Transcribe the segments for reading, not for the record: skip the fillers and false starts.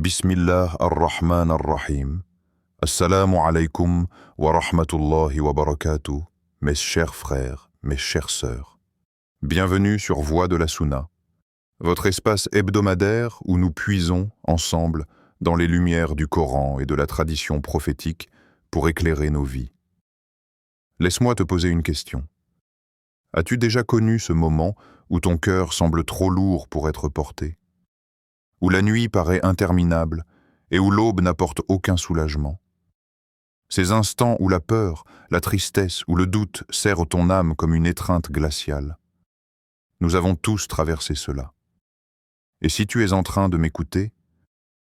Bismillah ar-Rahman ar-Rahim. Assalamu alaikum wa rahmatullahi wa barakatuh, mes chers frères, mes chères sœurs. Bienvenue sur Voix de la Sunna, votre espace hebdomadaire où nous puisons ensemble dans les lumières du Coran et de la tradition prophétique pour éclairer nos vies. Laisse-moi te poser une question. As-tu déjà connu ce moment où ton cœur semble trop lourd pour être porté, où la nuit paraît interminable et où l'aube n'apporte aucun soulagement? Ces instants où la peur, la tristesse ou le doute serrent ton âme comme une étreinte glaciale. Nous avons tous traversé cela. Et si tu es en train de m'écouter,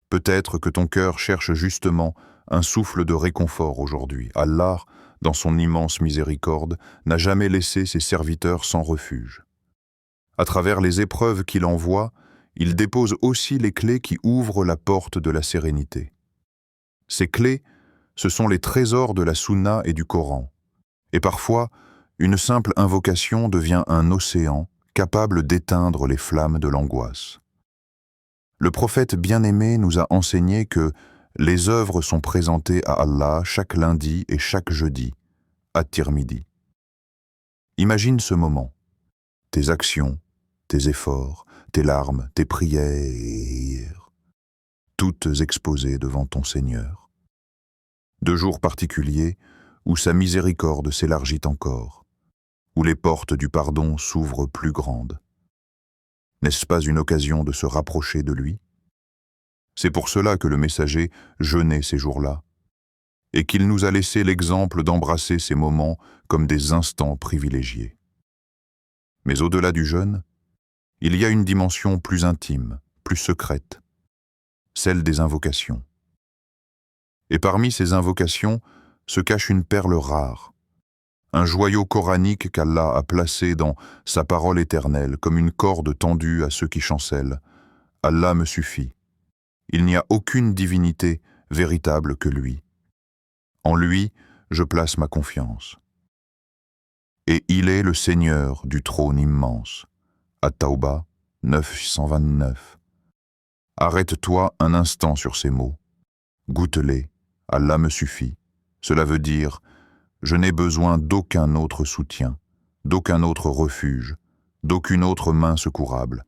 peut-être que ton cœur cherche justement un souffle de réconfort aujourd'hui. Allah, dans son immense miséricorde, n'a jamais laissé ses serviteurs sans refuge. À travers les épreuves qu'il envoie, il dépose aussi les clés qui ouvrent la porte de la sérénité. Ces clés, ce sont les trésors de la Sunna et du Coran. Et parfois, une simple invocation devient un océan capable d'éteindre les flammes de l'angoisse. Le prophète bien-aimé nous a enseigné que les œuvres sont présentées à Allah chaque lundi et chaque jeudi, à Tirmidhi. Imagine ce moment, tes actions, tes efforts, tes larmes, tes prières, toutes exposées devant ton Seigneur. De jours particuliers où sa miséricorde s'élargit encore, où les portes du pardon s'ouvrent plus grandes. N'est-ce pas une occasion de se rapprocher de lui? C'est pour cela que le messager jeûnait ces jours-là, et qu'il nous a laissé l'exemple d'embrasser ces moments comme des instants privilégiés. Mais au-delà du jeûne, il y a une dimension plus intime, plus secrète, celle des invocations. Et parmi ces invocations se cache une perle rare, un joyau coranique qu'Allah a placé dans sa parole éternelle comme une corde tendue à ceux qui chancellent. Allah me suffit. Il n'y a aucune divinité véritable que lui. En lui, je place ma confiance. Et il est le Seigneur du trône immense. At-Tawbah 929. Arrête-toi un instant sur ces mots. Goûte-les. Allah me suffit. Cela veut dire, je n'ai besoin d'aucun autre soutien, d'aucun autre refuge, d'aucune autre main secourable.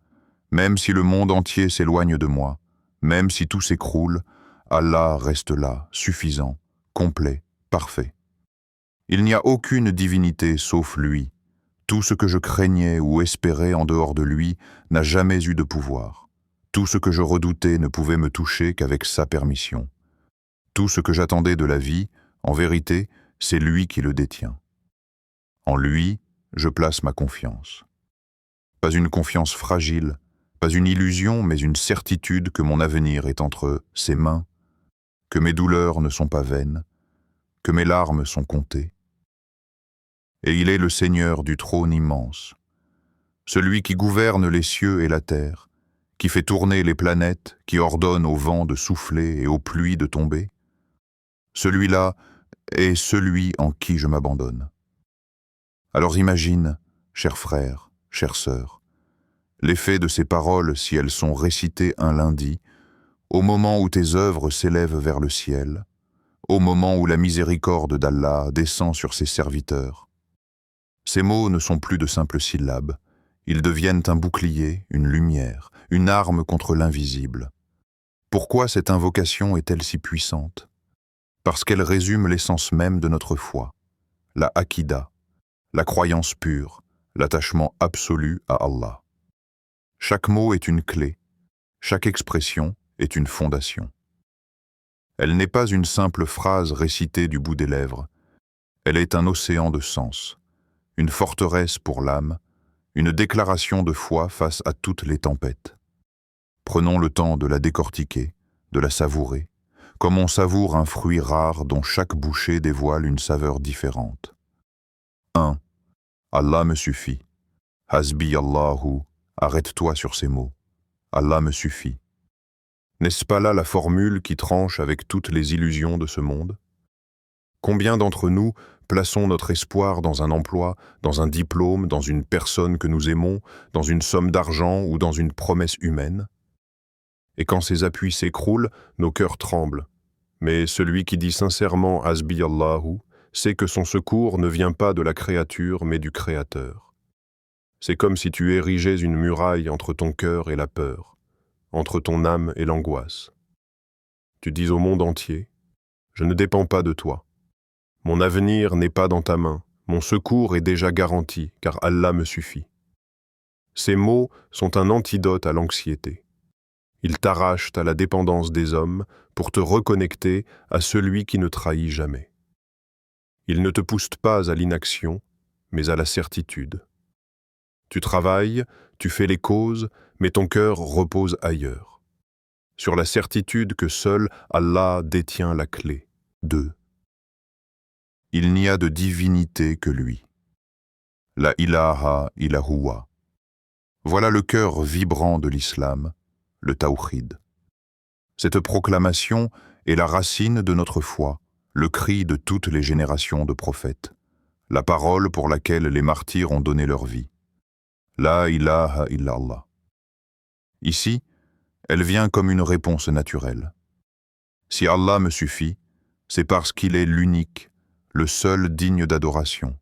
Même si le monde entier s'éloigne de moi, même si tout s'écroule, Allah reste là, suffisant, complet, parfait. Il n'y a aucune divinité sauf lui. Tout ce que je craignais ou espérais en dehors de lui n'a jamais eu de pouvoir. Tout ce que je redoutais ne pouvait me toucher qu'avec sa permission. Tout ce que j'attendais de la vie, en vérité, c'est lui qui le détient. En lui, je place ma confiance. Pas une confiance fragile, pas une illusion, mais une certitude que mon avenir est entre ses mains, que mes douleurs ne sont pas vaines, que mes larmes sont comptées. Et il est le Seigneur du trône immense, celui qui gouverne les cieux et la terre, qui fait tourner les planètes, qui ordonne au vent de souffler et aux pluies de tomber. Celui-là est celui en qui je m'abandonne. Alors imagine, chers frères, chères sœurs, l'effet de ces paroles si elles sont récitées un lundi, au moment où tes œuvres s'élèvent vers le ciel, au moment où la miséricorde d'Allah descend sur ses serviteurs. Ces mots ne sont plus de simples syllabes, ils deviennent un bouclier, une lumière, une arme contre l'invisible. Pourquoi cette invocation est-elle si puissante? Parce qu'elle résume l'essence même de notre foi, la Aqida, la croyance pure, l'attachement absolu à Allah. Chaque mot est une clé, chaque expression est une fondation. Elle n'est pas une simple phrase récitée du bout des lèvres, elle est un océan de sens, une forteresse pour l'âme, une déclaration de foi face à toutes les tempêtes. Prenons le temps de la décortiquer, de la savourer, comme on savoure un fruit rare dont chaque bouchée dévoile une saveur différente. 1. Allah me suffit. Hasbi Allahu. Arrête-toi sur ces mots. Allah me suffit. N'est-ce pas là la formule qui tranche avec toutes les illusions de ce monde? Combien d'entre nous plaçons notre espoir dans un emploi, dans un diplôme, dans une personne que nous aimons, dans une somme d'argent ou dans une promesse humaine? Et quand ses appuis s'écroulent, nos cœurs tremblent. Mais celui qui dit sincèrement « Hasbi Allahu » sait que son secours ne vient pas de la créature, mais du Créateur. C'est comme si tu érigeais une muraille entre ton cœur et la peur, entre ton âme et l'angoisse. Tu dis au monde entier « Je ne dépends pas de toi. Mon avenir n'est pas dans ta main. Mon secours est déjà garanti, car Allah me suffit. » Ces mots sont un antidote à l'anxiété. Ils t'arrachent à la dépendance des hommes pour te reconnecter à celui qui ne trahit jamais. Ils ne te poussent pas à l'inaction, mais à la certitude. Tu travailles, tu fais les causes, mais ton cœur repose ailleurs. Sur la certitude que seul Allah détient la clé. 2. Il n'y a de divinité que lui. La ilaha ilahuwa. Voilà le cœur vibrant de l'islam, le tawhid. Cette proclamation est la racine de notre foi, le cri de toutes les générations de prophètes, la parole pour laquelle les martyrs ont donné leur vie. La ilaha illallah. Ici, elle vient comme une réponse naturelle. Si Allah me suffit, c'est parce qu'il est l'unique, le seul digne d'adoration.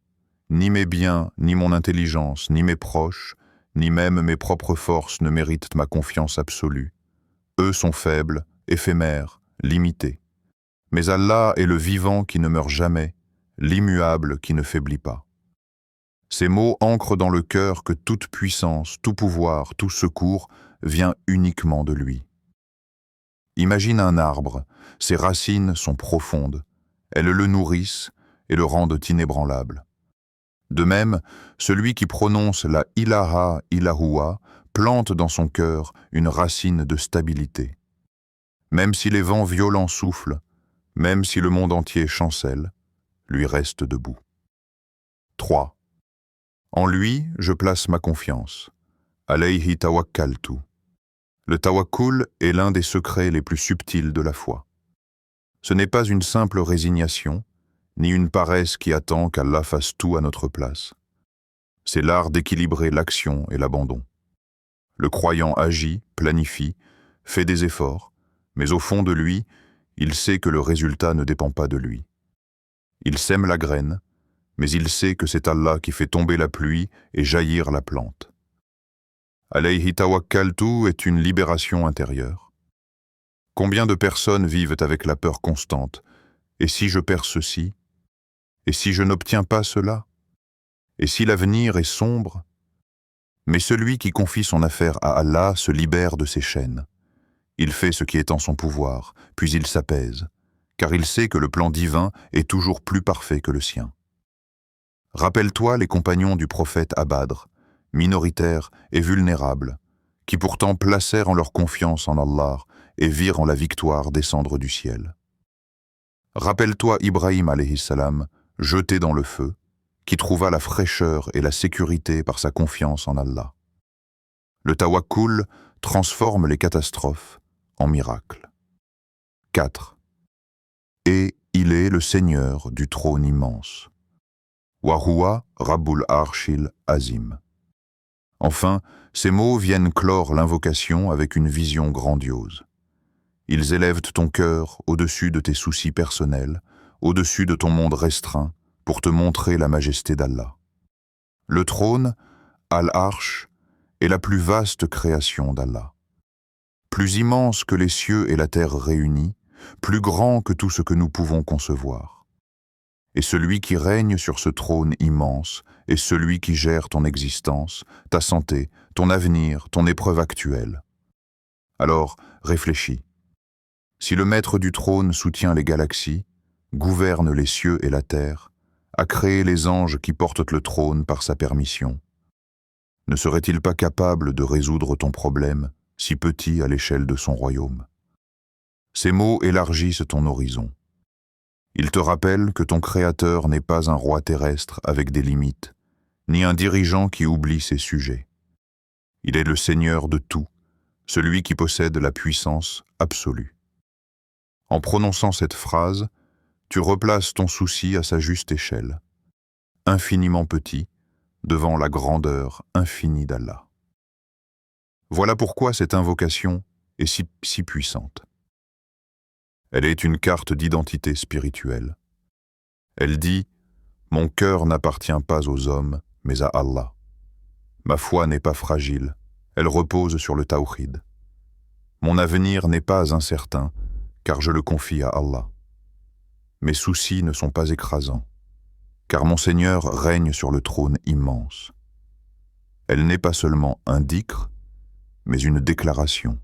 Ni mes biens, ni mon intelligence, ni mes proches, ni même mes propres forces ne méritent ma confiance absolue. Eux sont faibles, éphémères, limités. Mais Allah est le vivant qui ne meurt jamais, l'immuable qui ne faiblit pas. Ces mots ancrent dans le cœur que toute puissance, tout pouvoir, tout secours vient uniquement de lui. Imagine un arbre, ses racines sont profondes, elles le nourrissent et le rendent inébranlable. De même, celui qui prononce la ilaha ilahuwa plante dans son cœur une racine de stabilité. Même si les vents violents soufflent, même si le monde entier chancelle, lui reste debout. 3. En lui, je place ma confiance. Alayhi tawakkaltu. Le tawakkul est l'un des secrets les plus subtils de la foi. Ce n'est pas une simple résignation, ni une paresse qui attend qu'Allah fasse tout à notre place. C'est l'art d'équilibrer l'action et l'abandon. Le croyant agit, planifie, fait des efforts, mais au fond de lui, il sait que le résultat ne dépend pas de lui. Il sème la graine, mais il sait que c'est Allah qui fait tomber la pluie et jaillir la plante. Alayhi tawakkaltu est une libération intérieure. Combien de personnes vivent avec la peur constante? Et si je perds ceci? Et si je n'obtiens pas cela? Et si l'avenir est sombre? Mais celui qui confie son affaire à Allah se libère de ses chaînes. Il fait ce qui est en son pouvoir, puis il s'apaise, car il sait que le plan divin est toujours plus parfait que le sien. Rappelle-toi les compagnons du prophète à Badr, minoritaires et vulnérables, qui pourtant placèrent en leur confiance en Allah et virent en la victoire descendre du ciel. Rappelle-toi Ibrahim alayhi salam, jeté dans le feu, qui trouva la fraîcheur et la sécurité par sa confiance en Allah. Le tawakkul transforme les catastrophes en miracles. 4. Et il est le Seigneur du trône immense. Wa huwa Rabbul Arshil Azim. Enfin, ces mots viennent clore l'invocation avec une vision grandiose. Ils élèvent ton cœur au-dessus de tes soucis personnels, au-dessus de ton monde restreint, pour te montrer la majesté d'Allah. Le trône, Al-Arsh, est la plus vaste création d'Allah. Plus immense que les cieux et la terre réunis, plus grand que tout ce que nous pouvons concevoir. Et celui qui règne sur ce trône immense est celui qui gère ton existence, ta santé, ton avenir, ton épreuve actuelle. Alors, réfléchis. Si le maître du trône soutient les galaxies, gouverne les cieux et la terre, a créé les anges qui portent le trône par sa permission, ne serait-il pas capable de résoudre ton problème, si petit à l'échelle de son royaume? Ces mots élargissent ton horizon. Ils te rappellent que ton Créateur n'est pas un roi terrestre avec des limites, ni un dirigeant qui oublie ses sujets. Il est le Seigneur de tout, celui qui possède la puissance absolue. En prononçant cette phrase, tu replaces ton souci à sa juste échelle, infiniment petit, devant la grandeur infinie d'Allah. Voilà pourquoi cette invocation et si puissante. Elle est une carte d'identité spirituelle. Elle dit « Mon cœur n'appartient pas aux hommes, mais à Allah. Ma foi n'est pas fragile, elle repose sur le tawhid. Mon avenir n'est pas incertain, car je le confie à Allah. Mes soucis ne sont pas écrasants, car mon Seigneur règne sur le trône immense. Elle n'est pas seulement un dhikr, mais une déclaration,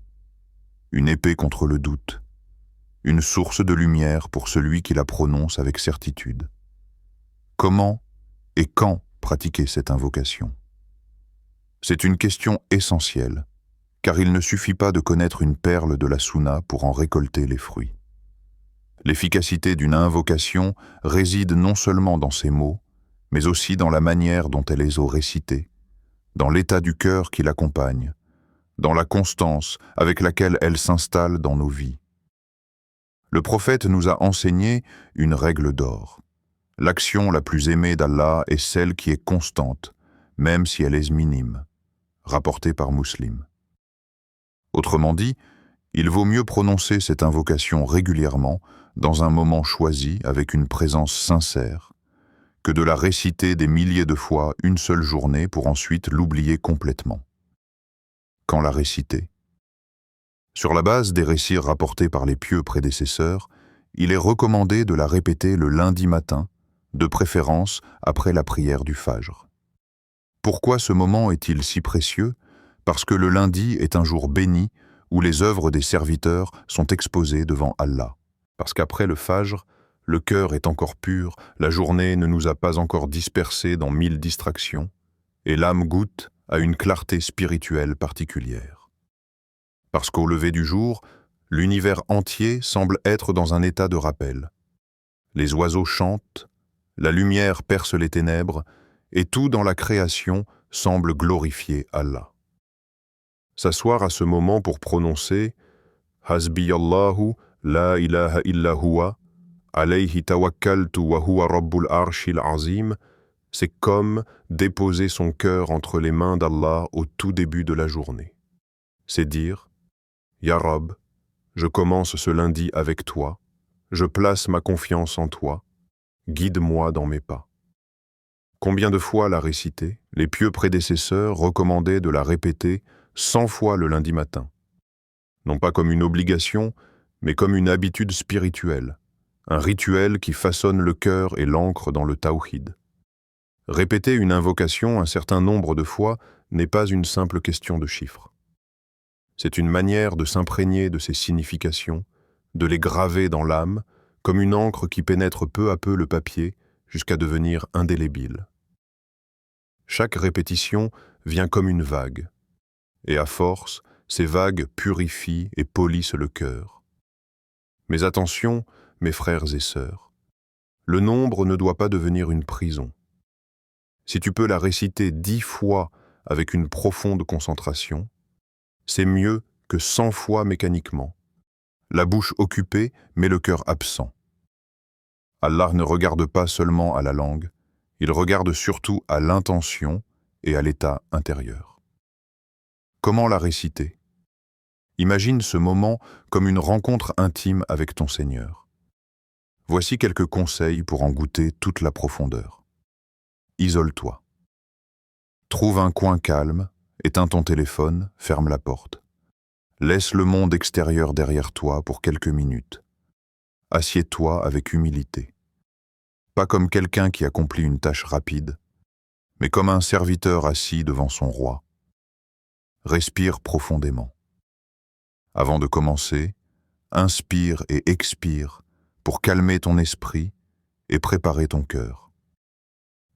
une épée contre le doute, une source de lumière pour celui qui la prononce avec certitude. Comment et quand pratiquer cette invocation? C'est une question essentielle, car il ne suffit pas de connaître une perle de la Sunna pour en récolter les fruits. L'efficacité d'une invocation réside non seulement dans ses mots, mais aussi dans la manière dont elle est récitée, dans l'état du cœur qui l'accompagne, dans la constance avec laquelle elle s'installe dans nos vies. Le prophète nous a enseigné une règle d'or. L'action la plus aimée d'Allah est celle qui est constante, même si elle est minime, rapportée par Muslim. Autrement dit, il vaut mieux prononcer cette invocation régulièrement, dans un moment choisi avec une présence sincère, que de la réciter des milliers de fois une seule journée pour ensuite l'oublier complètement. Quand la réciter? Sur la base des récits rapportés par les pieux prédécesseurs, il est recommandé de la répéter le lundi matin, de préférence après la prière du Fajr. Pourquoi ce moment est-il si précieux? Parce que le lundi est un jour béni où les œuvres des serviteurs sont exposées devant Allah. Parce qu'après le Fajr, le cœur est encore pur, la journée ne nous a pas encore dispersés dans 1000 distractions, et l'âme goûte à une clarté spirituelle particulière. Parce qu'au lever du jour, l'univers entier semble être dans un état de rappel. Les oiseaux chantent, la lumière perce les ténèbres, et tout dans la création semble glorifier Allah. S'asseoir à ce moment pour prononcer « Hasbiyallahu la ilaha illa huwa, alayhi tawakkaltu wa huwa rabbul arshil azim » c'est comme déposer son cœur entre les mains d'Allah au tout début de la journée. C'est dire « Ya Rabb, je commence ce lundi avec toi, je place ma confiance en toi, guide-moi dans mes pas. » Combien de fois la réciter? Les pieux prédécesseurs recommandaient de la répéter 100 fois le lundi matin. Non pas comme une obligation, mais comme une habitude spirituelle, un rituel qui façonne le cœur et l'ancre dans le tawhid. Répéter une invocation un certain nombre de fois n'est pas une simple question de chiffres. C'est une manière de s'imprégner de ses significations, de les graver dans l'âme, comme une encre qui pénètre peu à peu le papier jusqu'à devenir indélébile. Chaque répétition vient comme une vague, et à force, ces vagues purifient et polissent le cœur. Mais attention, mes frères et sœurs, le nombre ne doit pas devenir une prison. Si tu peux la réciter 10 fois avec une profonde concentration, c'est mieux que 100 fois mécaniquement, la bouche occupée mais le cœur absent. Allah ne regarde pas seulement à la langue, il regarde surtout à l'intention et à l'état intérieur. Comment la réciter? Imagine ce moment comme une rencontre intime avec ton Seigneur. Voici quelques conseils pour en goûter toute la profondeur. Isole-toi. Trouve un coin calme, éteins ton téléphone, ferme la porte. Laisse le monde extérieur derrière toi pour quelques minutes. Assieds-toi avec humilité. Pas comme quelqu'un qui accomplit une tâche rapide, mais comme un serviteur assis devant son roi. Respire profondément. Avant de commencer, inspire et expire pour calmer ton esprit et préparer ton cœur.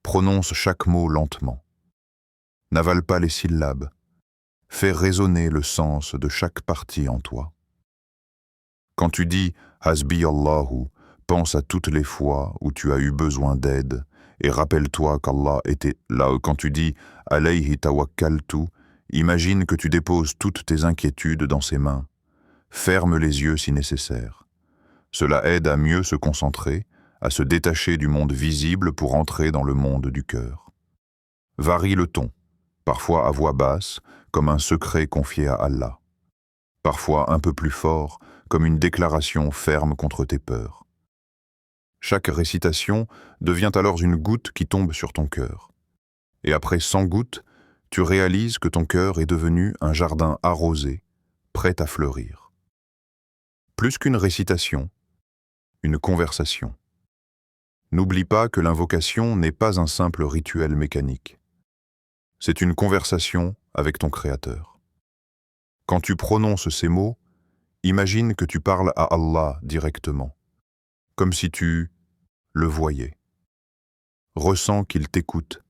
Prononce chaque mot lentement. N'avale pas les syllabes. Fais résonner le sens de chaque partie en toi. Quand tu dis « Hasbi Allahu », pense à toutes les fois où tu as eu besoin d'aide et rappelle-toi qu'Allah était là. Quand tu dis « Alayhi tawakkaltu », imagine que tu déposes toutes tes inquiétudes dans ses mains. Ferme les yeux si nécessaire. Cela aide à mieux se concentrer, à se détacher du monde visible pour entrer dans le monde du cœur. Varie le ton, parfois à voix basse, comme un secret confié à Allah. parfois un peu plus fort, comme une déclaration ferme contre tes peurs. Chaque récitation devient alors une goutte qui tombe sur ton cœur. Et après 100 gouttes, tu réalises que ton cœur est devenu un jardin arrosé, prêt à fleurir. Plus qu'une récitation, une conversation. N'oublie pas que l'invocation n'est pas un simple rituel mécanique. C'est une conversation avec ton Créateur. Quand tu prononces ces mots, imagine que tu parles à Allah directement, comme si tu le voyais. Ressens qu'il t'écoute,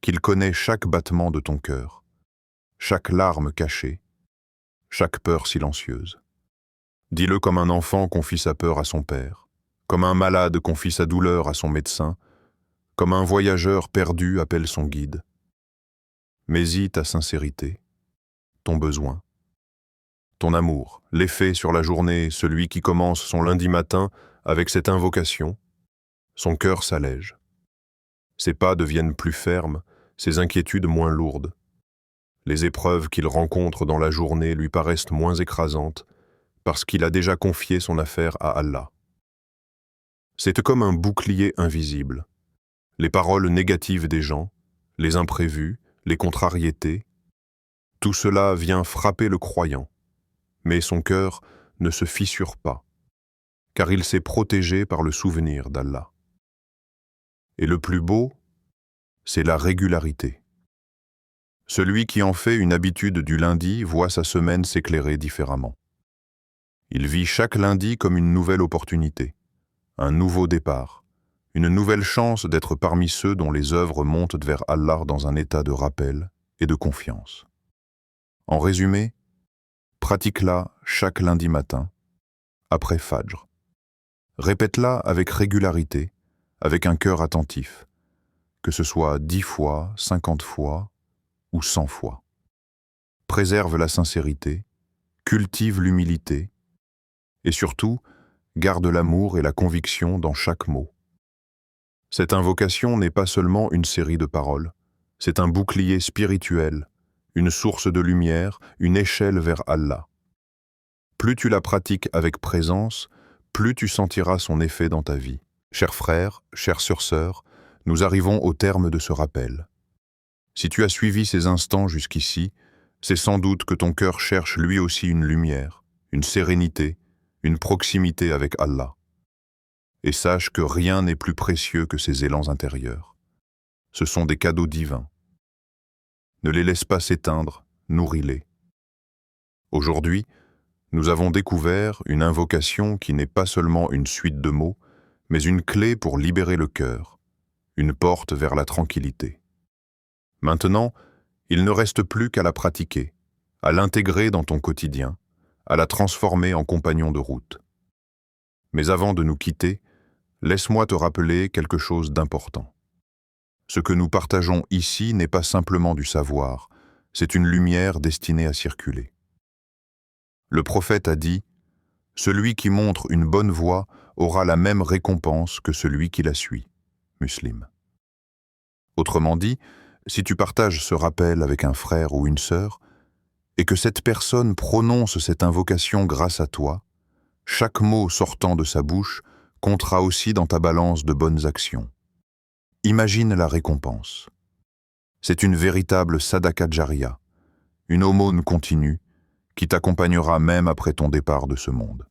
qu'il connaît chaque battement de ton cœur, chaque larme cachée, chaque peur silencieuse. Dis-le comme un enfant confie sa peur à son père, comme un malade confie sa douleur à son médecin, comme un voyageur perdu appelle son guide. Mets-y ta sincérité, ton besoin, ton amour, l'effet sur la journée, celui qui commence son lundi matin avec cette invocation. Son cœur s'allège. Ses pas deviennent plus fermes, ses inquiétudes moins lourdes. Les épreuves qu'il rencontre dans la journée lui paraissent moins écrasantes parce qu'il a déjà confié son affaire à Allah. C'est comme un bouclier invisible. Les paroles négatives des gens, les imprévus, les contrariétés, tout cela vient frapper le croyant, mais son cœur ne se fissure pas, car il s'est protégé par le souvenir d'Allah. Et le plus beau, c'est la régularité. Celui qui en fait une habitude du lundi voit sa semaine s'éclairer différemment. Il vit chaque lundi comme une nouvelle opportunité, un nouveau départ, une nouvelle chance d'être parmi ceux dont les œuvres montent vers Allah dans un état de rappel et de confiance. En résumé, pratique-la chaque lundi matin, après Fajr. Répète-la avec régularité, avec un cœur attentif, que ce soit 10 fois, 50 fois ou 100 fois. Préserve la sincérité, cultive l'humilité et surtout, garde l'amour et la conviction dans chaque mot. Cette invocation n'est pas seulement une série de paroles, c'est un bouclier spirituel, une source de lumière, une échelle vers Allah. Plus tu la pratiques avec présence, plus tu sentiras son effet dans ta vie. Chers frères, chères sœurs, nous arrivons au terme de ce rappel. Si tu as suivi ces instants jusqu'ici, c'est sans doute que ton cœur cherche lui aussi une lumière, une sérénité, une proximité avec Allah. Et sache que rien n'est plus précieux que ces élans intérieurs. Ce sont des cadeaux divins. Ne les laisse pas s'éteindre, nourris-les. Aujourd'hui, nous avons découvert une invocation qui n'est pas seulement une suite de mots, mais une clé pour libérer le cœur, une porte vers la tranquillité. Maintenant, il ne reste plus qu'à la pratiquer, à l'intégrer dans ton quotidien, à la transformer en compagnon de route. Mais avant de nous quitter, laisse-moi te rappeler quelque chose d'important. Ce que nous partageons ici n'est pas simplement du savoir, c'est une lumière destinée à circuler. Le prophète a dit « Celui qui montre une bonne voie aura la même récompense que celui qui la suit. » Muslim. Autrement dit, si tu partages ce rappel avec un frère ou une sœur, et que cette personne prononce cette invocation grâce à toi, chaque mot sortant de sa bouche comptera aussi dans ta balance de bonnes actions. Imagine la récompense. C'est une véritable sadaka jaria, une aumône continue qui t'accompagnera même après ton départ de ce monde.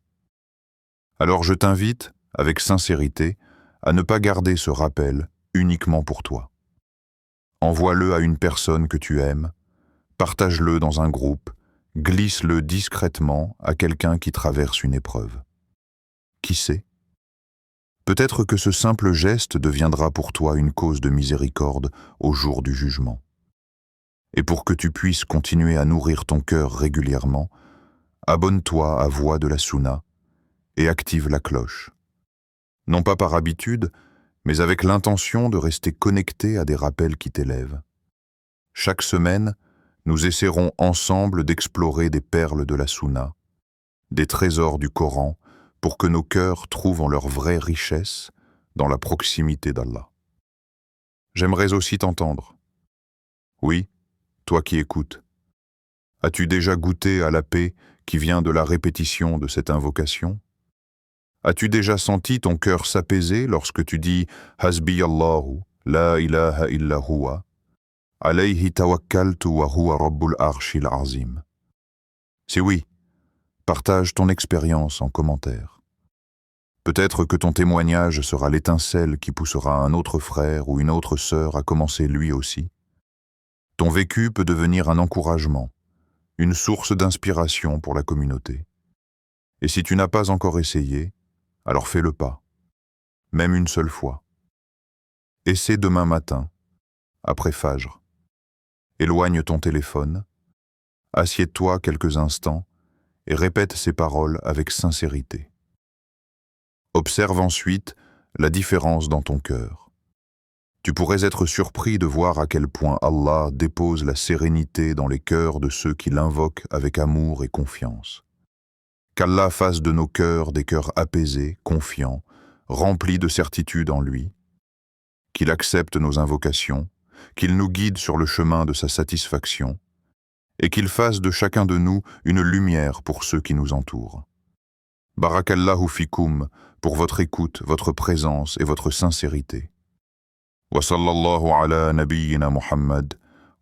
Alors je t'invite, avec sincérité, à ne pas garder ce rappel uniquement pour toi. Envoie-le à une personne que tu aimes, partage-le dans un groupe, glisse-le discrètement à quelqu'un qui traverse une épreuve. Qui sait? Peut-être que ce simple geste deviendra pour toi une cause de miséricorde au jour du jugement. Et pour que tu puisses continuer à nourrir ton cœur régulièrement, abonne-toi à Voix de la Sunna et active la cloche. Non pas par habitude, mais avec l'intention de rester connecté à des rappels qui t'élèvent. Chaque semaine, nous essaierons ensemble d'explorer des perles de la Sunna, des trésors du Coran, pour que nos cœurs trouvent en leur vraie richesse dans la proximité d'Allah. J'aimerais aussi t'entendre. Oui, toi qui écoutes. As-tu déjà goûté à la paix qui vient de la répétition de cette invocation? As-tu déjà senti ton cœur s'apaiser lorsque tu dis « Hasbi Allahu, la ilaha illa huwa, alayhi tawakkaltu wa huwa rabbul arshil azim » Si oui, partage ton expérience en commentaire. Peut-être que ton témoignage sera l'étincelle qui poussera un autre frère ou une autre sœur à commencer lui aussi. Ton vécu peut devenir un encouragement, une source d'inspiration pour la communauté. Et si tu n'as pas encore essayé, alors fais le pas, même une seule fois. Essaie demain matin, après Fajr. Éloigne ton téléphone, assieds-toi quelques instants et répète ces paroles avec sincérité. Observe ensuite la différence dans ton cœur. Tu pourrais être surpris de voir à quel point Allah dépose la sérénité dans les cœurs de ceux qui l'invoquent avec amour et confiance. Qu'Allah fasse de nos cœurs des cœurs apaisés, confiants, remplis de certitude en lui, qu'il accepte nos invocations, qu'il nous guide sur le chemin de sa satisfaction, et qu'il fasse de chacun de nous une lumière pour ceux qui nous entourent. Barakallahu fikoum pour votre écoute, votre présence et votre sincérité. Wa sallallahu ala nabiyyina Muhammad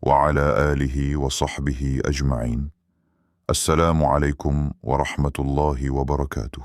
wa ala alihi wa sahbihi ajma'in. Assalamu alaikum wa rahmatullahi wa barakatuh.